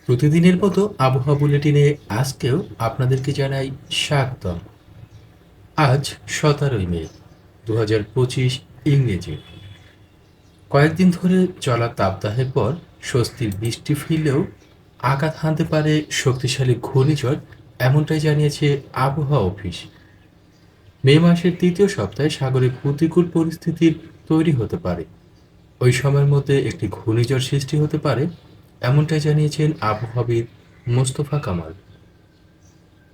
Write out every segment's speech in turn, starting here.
প্রতিদিনের মতো আবহাওয়া বুলেটিনে আজকেও আপনাদেরকে জানাই স্বাগতম। আজ 17ই মে 2025 ইংরেজি। কয়েকদিন ধরে চলা তাপদাহের পর স্বস্তির বৃষ্টি ফিরলেও আঘাত হানতে পারে শক্তিশালী ঘূর্ণিঝড়, এমনটাই জানিয়েছে আবহাওয়া অফিস। মে মাসের তৃতীয় সপ্তাহে সাগরে প্রতিকূল পরিস্থিতির তৈরি হতে পারে। ওই সময়ের মধ্যে একটি ঘূর্ণিঝড় সৃষ্টি হতে পারে, এমনটাই জানিয়েছেন আবহাওয়াবিদ মোস্তফা কামাল।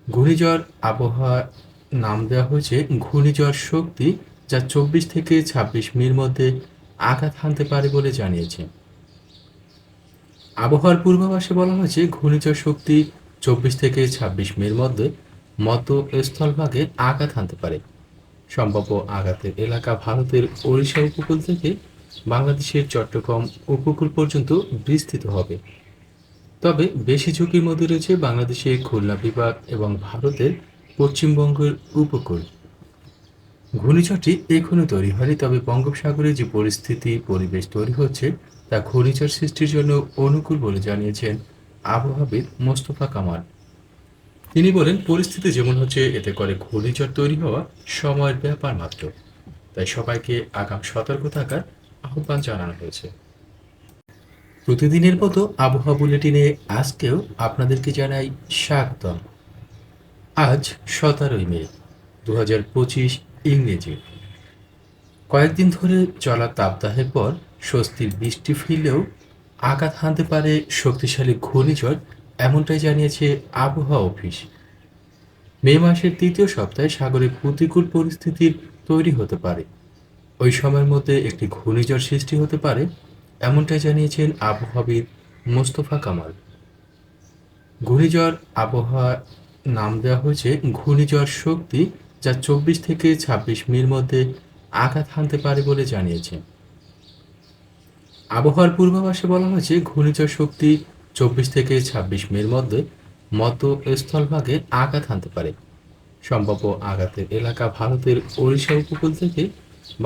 ঘূর্ণিঝড় আবহাওয়া নাম দেওয়া হয়েছে ঘূর্ণিঝড় শক্তি, যা 24 থেকে 26 মির মধ্যে আঘাত হানতে পারে বলে জানিয়েছে। আবহাওয়ার পূর্বাভাসে বলা হয়েছে ঘূর্ণিঝড় শক্তি 24 থেকে 26 মির মধ্যে মধ্য স্থলভাগে আঘাত হানতে পারে। সম্ভাব্য আঘাতের এলাকা ভারতের ওড়িশা উপকূল থেকে বাংলাদেশের চট্টগ্রাম উপকূল পর্যন্ত বিস্তৃত হবে। তবে বেশি ঝুঁকির মধ্যে রয়েছে বাংলাদেশের খুলনা বিভাগ এবং ভারতের পশ্চিমবঙ্গের উপকূল। ঘূর্ণিঝড়টি এখনো তৈরি হয়নি, তবে বঙ্গোপসাগরে যে পরিবেশ তৈরি হচ্ছে তা ঘূর্ণিঝড় সৃষ্টির জন্য অনুকূল বলে জানিয়েছেন আবহাওয়াবিদ মোস্তফা কামাল। তিনি বলেন, পরিস্থিতি যেমন হচ্ছে এতে করে ঘূর্ণিঝড় তৈরি হওয়া সময়ের ব্যাপার মাত্র। তাই সবাইকে আগাম সতর্ক থাকার আহ্বান জানানো হয়েছে। প্রতিদিনের মতো আবহাওয়া বুলেটিনে আজকেও আপনাদেরকে জানাই স্বাগতম। আজ 17ই মে 2025 ইংরেজি। কয়েকদিন ধরে চলা তাপদাহের পর স্বস্তির বৃষ্টি ফিরলেও আঘাত হানতে পারে শক্তিশালী ঘূর্ণিঝড়, এমনটাই জানিয়েছে আবহাওয়া অফিস। মে মাসের তৃতীয় সপ্তাহে সাগরে প্রতিকূল পরিস্থিতির তৈরি হতে পারে। ওই সময়ের মধ্যে একটি ঘূর্ণিঝড় সৃষ্টি হতে পারে, এমনটাই জানিয়েছেন আবহাওয়াবিদ মোস্তফা কামাল। ঘূর্ণিঝড় আবহাওয়া নাম দেওয়া হয়েছে ঘূর্ণিঝড় শক্তি, যা 24 থেকে 26 মির মধ্যে আঘাত হানতে পারে বলে জানিয়েছে। আবহাওয়ার পূর্বাভাসে বলা হয়েছে ঘূর্ণিঝড় শক্তি 24 থেকে 26 মির মধ্যে মধ্য স্থলভাগে আঘাত হানতে পারে। সম্ভাব্য আঘাতের এলাকা ভারতের ওড়িশা উপকূল থেকে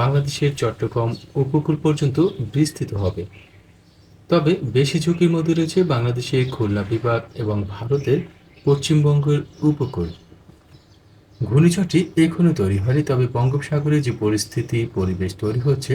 বাংলাদেশের চট্টগ্রাম উপকূল পর্যন্ত বিস্তৃত হবে। তবে বেশি ঝুঁকির মধ্যে রয়েছে বাংলাদেশের খুলনা বিভাগ এবং ভারতের পশ্চিমবঙ্গের উপকূল। ঘূর্ণিঝড়টি এখনো তৈরি হয়নি, তবে বঙ্গোপসাগরে যে পরিবেশ তৈরি হচ্ছে